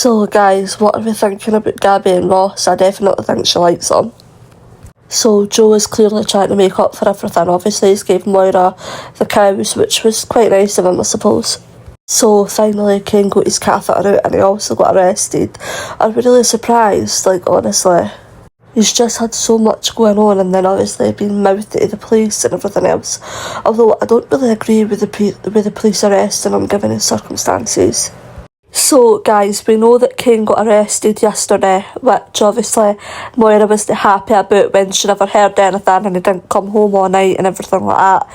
So guys, what are we thinking about Gabby and Ross? I definitely think she likes them. So Joe is clearly trying to make up for everything. Obviously he's gave Moira the cows, which was quite nice of him, I suppose. So finally Kane got his catheter out and he also got arrested. I'm really surprised, like honestly. He's just had so much going on, and then obviously being mouthy to the police and everything else. Although I don't really agree with the police arresting him given his circumstances. So guys, we know that Kane got arrested yesterday, which obviously Moira wasn't happy about when she never heard anything and he didn't come home all night and everything like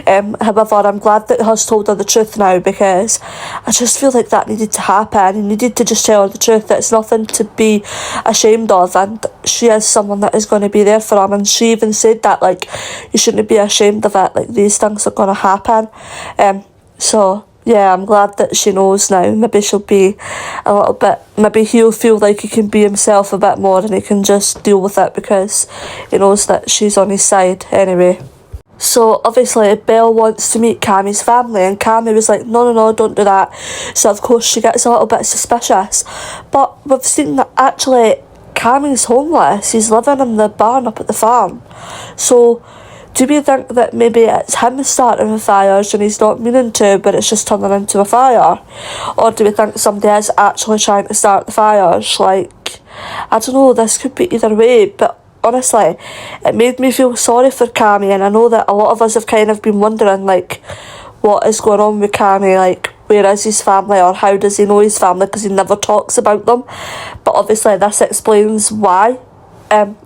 that. However, I'm glad that he has told her the truth now, because I just feel like that needed to happen. He needed to just tell her the truth, that it's nothing to be ashamed of, and she is someone that is going to be there for him, and she even said that, like, you shouldn't be ashamed of it, like, these things are going to happen. So yeah, I'm glad that she knows now. Maybe she'll be a little bit, maybe he'll feel like he can be himself a bit more and he can just deal with it because he knows that she's on his side anyway. So obviously Belle wants to meet Cammie's family, and Cammie was like, no, don't do that. So of course she gets a little bit suspicious. But we've seen that actually Cammie's homeless. He's living in the barn up at the farm. So do we think that maybe it's him starting the fires and he's not meaning to, but it's just turning into a fire? Or do we think somebody is actually trying to start the fires? Like, I don't know, this could be either way, but honestly, it made me feel sorry for Cammie, and I know that a lot of us have kind of been wondering, like, what is going on with Cammie, like, where is his family, or how does he know his family, because he never talks about them. But obviously this explains why.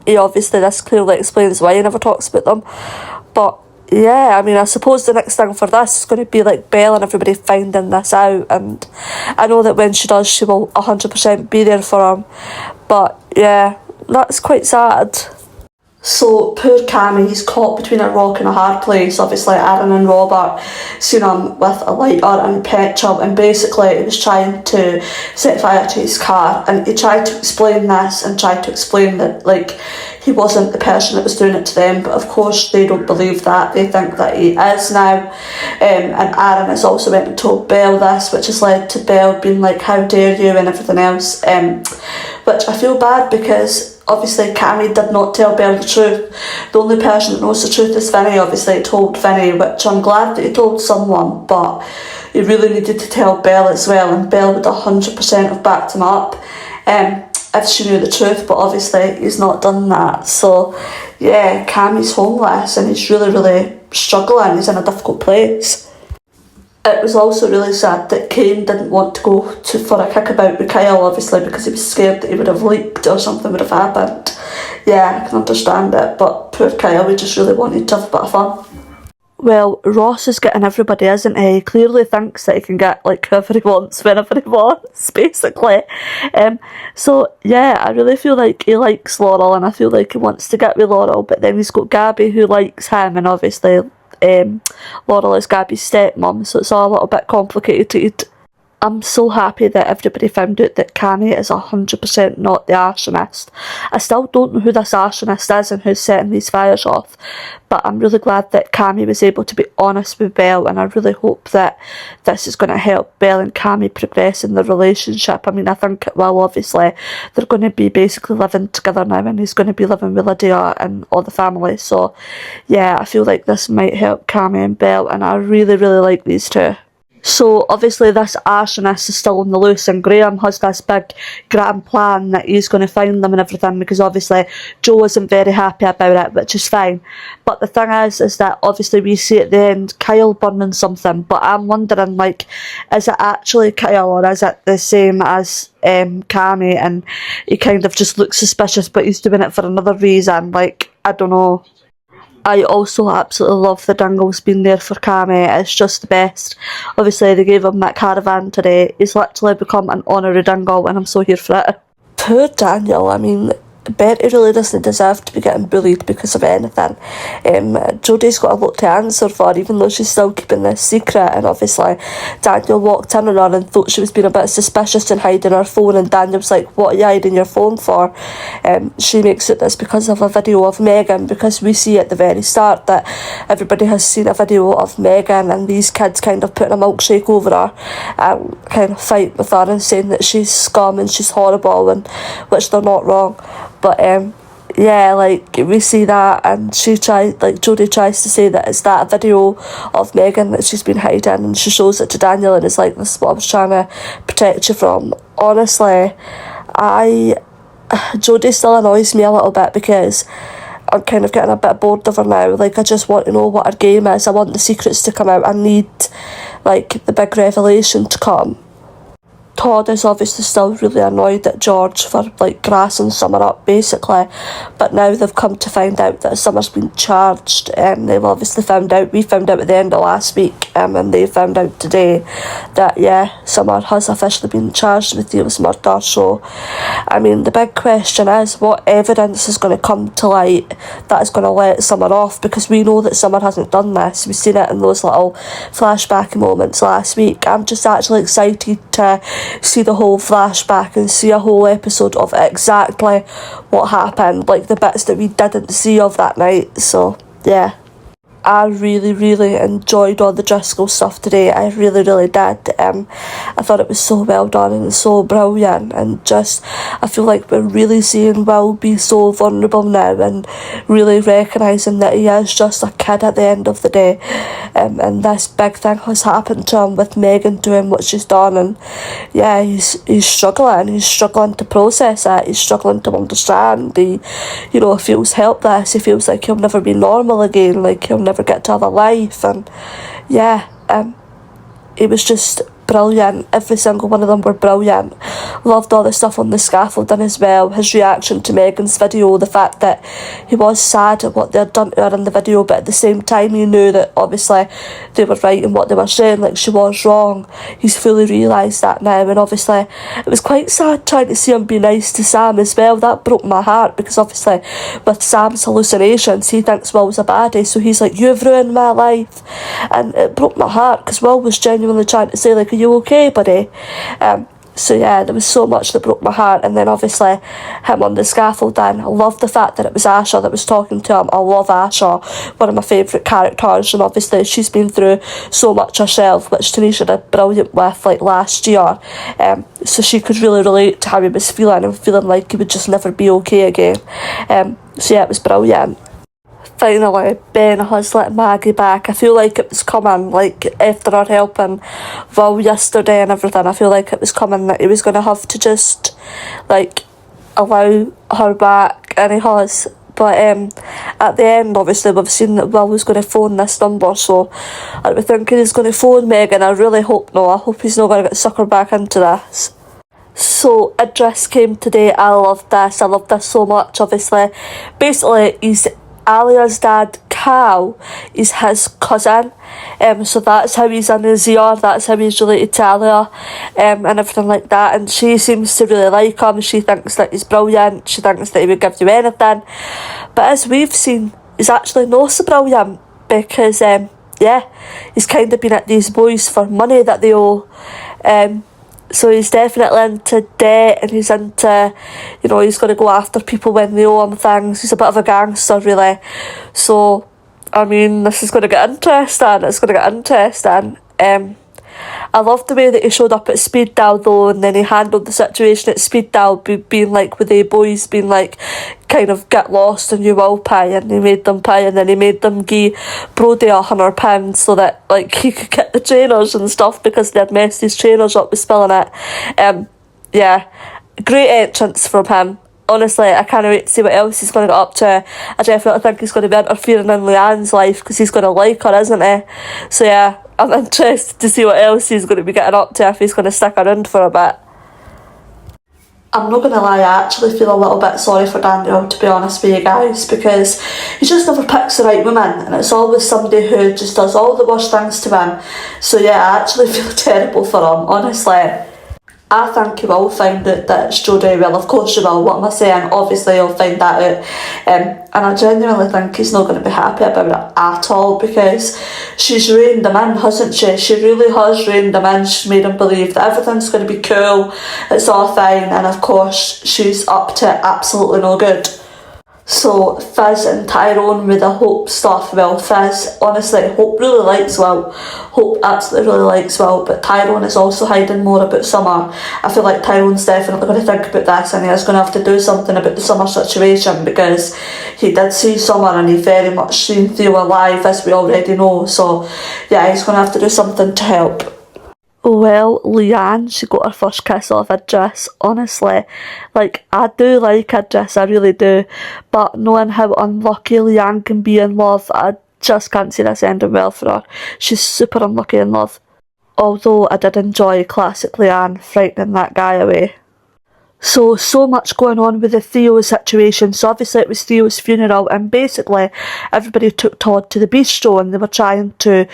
This clearly explains why he never talks about them. But yeah, I mean, I suppose the next thing for this is going to be like Belle and everybody finding this out, and I know that when she does, she will 100% be there for him. But yeah, that's quite sad. So poor Cammie, he's caught between a rock and a hard place. Obviously Aaron and Robert seen him with a lighter and petrol, and basically he was trying to set fire to his car, and he tried to explain this and tried to explain that, like, he wasn't the person that was doing it to them, but of course they don't believe that. They think that he is now. And Aaron has also went and told Belle this, which has led to Belle being like, how dare you, and everything else. Which I feel bad, because obviously Cammie did not tell Belle the truth. The only person that knows the truth is Vinny. Obviously he told Vinny, which I'm glad that he told someone, but he really needed to tell Belle as well, and Belle would 100% have backed him up if she knew the truth, but obviously he's not done that. So yeah, Cammie's homeless and he's really struggling. He's in a difficult place. It was also really sad that Kane didn't want to go for a kickabout with Kyle, obviously, because he was scared that he would have leaked or something would have happened. Yeah, I can understand it, but poor Kyle, we just really wanted to have a bit of fun. Well, Ross is getting everybody, isn't he? He clearly thinks that he can get, like, whoever he wants, whenever he wants, basically. So, yeah, I really feel like he likes Laurel, and I feel like he wants to get with Laurel, but then he's got Gabby who likes him, and obviously Laurel is Gabby's stepmom, so it's all a little bit complicated. I'm so happy that everybody found out that Cammie is 100% not the arsonist. I still don't know who this arsonist is and who's setting these fires off, but I'm really glad that Cammie was able to be honest with Belle, and I really hope that this is going to help Belle and Cammie progress in their relationship. I mean, I think it will. Obviously they're going to be basically living together now, and he's going to be living with Lydia and all the family, so yeah, I feel like this might help Cammie and Belle, and I really like these two. So obviously this arsonist is still on the loose, and Graham has this big grand plan that he's going to find them and everything, because obviously Joe isn't very happy about it, which is fine. But the thing is that obviously we see at the end Kyle burning something, but I'm wondering, like, is it actually Kyle or is it the same as Cammie, and he kind of just looks suspicious but he's doing it for another reason? Like, I don't know. I also absolutely love the Dingles being there for Cammie. It's just the best. Obviously they gave him that caravan today. He's literally become an honorary Dingle, and I'm so here for it. Poor Daniel, I mean, Bertie really doesn't deserve to be getting bullied because of anything. Jodie's got a lot to answer for, even though she's still keeping this secret. And obviously Daniel walked in on her and thought she was being a bit suspicious and hiding her phone, and Daniel was like, what are you hiding your phone for? She makes it this because of a video of Megan, because we see at the very start that everybody has seen a video of Megan and these kids kind of putting a milkshake over her and kind of fight with her and saying that she's scum and she's horrible, and which they're not wrong. But yeah, like, we see that, and Jodie tries to say that it's that video of Megan that she's been hiding, and she shows it to Daniel and it's like, this is what I was trying to protect you from. Honestly, Jodie still annoys me a little bit because I'm kind of getting a bit bored of her now. Like, I just want to know what her game is. I want the secrets to come out. I need, like, the big revelation to come. Todd is obviously still really annoyed at George for, like, grassing Summer up, basically. But now they've come to find out that Summer's been charged. They've obviously found out, we found out at the end of last week, and they found out today that, yeah, Summer has officially been charged with Theo's murder. So, I mean, the big question is, what evidence is going to come to light that is going to let Summer off? Because we know that Summer hasn't done this. We've seen it in those little flashback moments last week. I'm just actually excited to see the whole flashback and see a whole episode of exactly what happened, like the bits that we didn't see of that night. So yeah, I really enjoyed all the Driscoll stuff today. I really did. I thought it was so well done and so brilliant, and just, I feel like we're really seeing Will be so vulnerable now and really recognising that he is just a kid at the end of the day, and this big thing has happened to him with Megan doing what she's done, and yeah, he's struggling to process it. He's struggling to understand. He, feels helpless. He feels like he'll never be normal again, like he'll never get to have a life. And yeah, it was just brilliant. Every single one of them were brilliant. Loved all the stuff on the scaffolding as well. His reaction to Megan's video, the fact that he was sad at what they'd done to her in the video, but at the same time he knew that obviously they were right in what they were saying, like she was wrong. He's fully realised that now, and obviously it was quite sad trying to see him be nice to Sam as well. That broke my heart, because obviously with Sam's hallucinations he thinks Will's a baddie, so he's like, you've ruined my life, and it broke my heart because Will was genuinely trying to say, like, are you okay, buddy? So yeah, there was so much that broke my heart. And then obviously him on the scaffolding, I love the fact that it was Asha that was talking to him. I love Asha, one of my favourite characters, and obviously she's been through so much herself, which Tanisha did brilliant with, like, last year. So she could really relate to how he was feeling and feeling like he would just never be okay again. So yeah, it was brilliant. Finally, Ben has let Maggie back. I feel like it was coming, like, after her helping Will yesterday and everything. I feel like it was coming that he was going to have to just, like, allow her back, and he has. But at the end, obviously, we've seen that Will was going to phone this number, so I was thinking he's going to phone Megan. I really hope no. I hope he's not going to get suckered back into this. So Idris came today. I loved this. I loved this so much, obviously. Basically, he's Alia's dad, Cal, is his cousin, so that's how he's in his ear, that's how he's related to Alia, and everything like that. And she seems to really like him. She thinks that he's brilliant. She thinks that he would give you anything. But as we've seen, he's actually not so brilliant, because yeah, he's kind of been at these boys for money that they owe. So he's definitely into debt, and he's into, he's going to go after people when they owe him things. He's a bit of a gangster, really. So, I mean, this is going to get interesting. It's going to get interesting. I loved the way that he showed up at Speed Dial, though, and then he handled the situation at Speed Dial, being like, with the boys being like, kind of, get lost and you will pay, and he made them pay, and then he made them give Brody £100 so that, like, he could get the trainers and stuff, because they had messed his trainers up with spilling it. Yeah, great entrance from him. Honestly, I can't wait to see what else he's going to get up to. I definitely think he's going to be interfering in Leanne's life, because he's going to like her, isn't he? So yeah, I'm interested to see what else he's going to be getting up to, if he's going to stick around for a bit. I'm not going to lie, I actually feel a little bit sorry for Daniel, to be honest with you guys, because he just never picks the right woman, and it's always somebody who just does all the worst things to him. So yeah, I actually feel terrible for him, honestly. I think you will find out that it's Jodie. Well, of course you will. What am I saying? Obviously you'll find that out. And I genuinely think he's not going to be happy about it at all, because she's reined him in, hasn't she? She really has reined him in. She's made him believe that everything's going to be cool, it's all fine, and of course she's up to absolutely no good. So Fizz and Tyrone with the Hope stuff. Well, Fizz, honestly, Hope really likes Will. Hope absolutely really likes Will, but Tyrone is also hiding more about Summer. I feel like Tyrone's definitely going to think about this, and he's going to have to do something about the Summer situation, because he did see Summer and he very much seen Theo alive, as we already know. So yeah, he's going to have to do something to help. Well, Leanne, she got her first kiss off Idris. Honestly, like, I do like Idris, I really do, but knowing how unlucky Leanne can be in love, I just can't see this ending well for her. She's super unlucky in love. Although I did enjoy classic Leanne frightening that guy away. So much going on with the Theo situation. So obviously it was Theo's funeral, and basically everybody took Todd to the bistro, and they were trying to,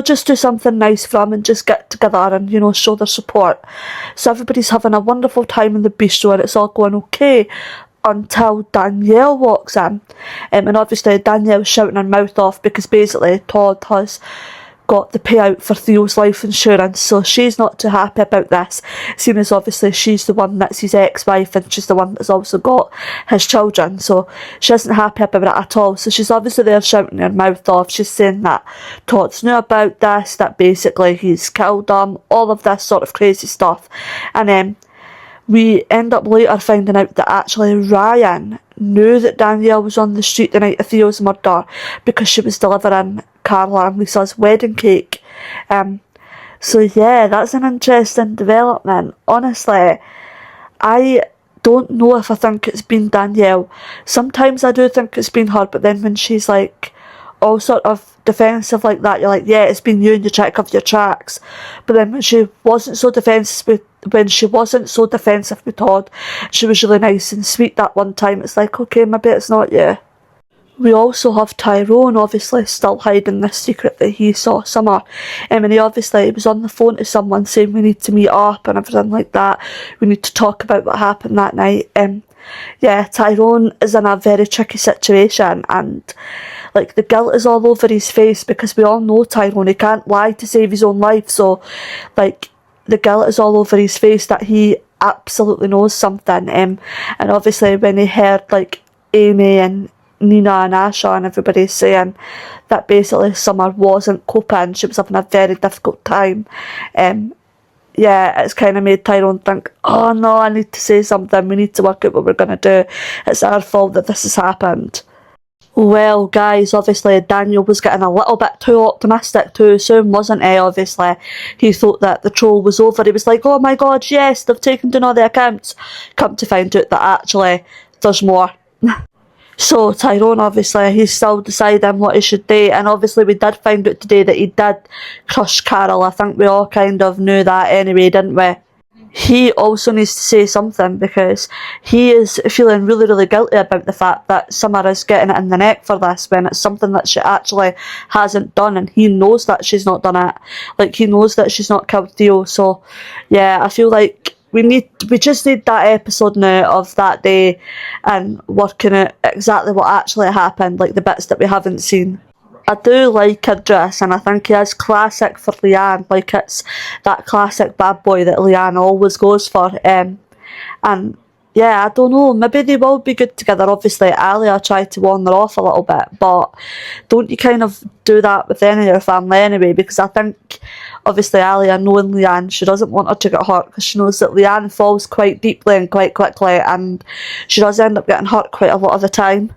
just do something nice for him and just get together and, show their support. So everybody's having a wonderful time in the bistro, and it's all going okay until Danielle walks in. And obviously Danielle's shouting her mouth off because basically Todd has got the payout for Theo's life insurance, so she's not too happy about this, seeing as obviously she's the one that's his ex-wife, and she's the one that's also got his children, so she isn't happy about it at all. So she's obviously there shouting her mouth off. She's saying that Todd's knew about this, that basically he's killed him, all of this sort of crazy stuff. And then we end up later finding out that actually Ryan knew that Danielle was on the street the night of Theo's murder, because she was delivering Carla and Lisa's wedding cake. So yeah, that's an interesting development. Honestly, I don't know if I think it's been Danielle. Sometimes I do think it's been her, but then when she's like all sort of defensive like that, you're like, yeah, it's been you and you try to cover your tracks. But then when she wasn't so defensive with Todd, she was really nice and sweet that one time. It's like, okay, maybe it's not you. We also have Tyrone obviously still hiding this secret that he saw Summer. And he obviously was on the phone to someone saying we need to meet up and everything like that. We need to talk about what happened that night. Yeah, Tyrone is in a very tricky situation, and like the guilt is all over his face, because we all know Tyrone, he can't lie to save his own life. So like the guilt is all over his face that he absolutely knows something. And obviously when he heard like Amy and Nina and Asha and everybody saying that basically Summer wasn't coping, she was having a very difficult time, yeah, it's kind of made Tyrone think, oh no, I need to say something, we need to work out what we're going to do, it's our fault that this has happened. Well guys, obviously Daniel was getting a little bit too optimistic too soon, wasn't he? Obviously he thought that the troll was over. He was like, oh my god, yes, they've taken down all the accounts. Come to find out that actually there's more. So Tyrone, obviously, he's still deciding what he should do, and obviously we did find out today that he did crush Carol. I think we all kind of knew that anyway, didn't we? He also needs to say something, because he is feeling really, really guilty about the fact that Summer is getting it in the neck for this, when it's something that she actually hasn't done, and he knows that she's not done it. Like, he knows that she's not killed Theo. So yeah, I feel like we just need that episode now of that day and working out exactly what actually happened, like the bits that we haven't seen. I do like Idris, and I think he is classic for Leanne. Like, it's that classic bad boy that Leanne always goes for. And yeah, I don't know, maybe they will be good together. Obviously Alia tried to warn her off a little bit, but don't you kind of do that with any of your family anyway? Because I think obviously Alia, knowing Leanne, she doesn't want her to get hurt, because she knows that Leanne falls quite deeply and quite quickly, and she does end up getting hurt quite a lot of the time.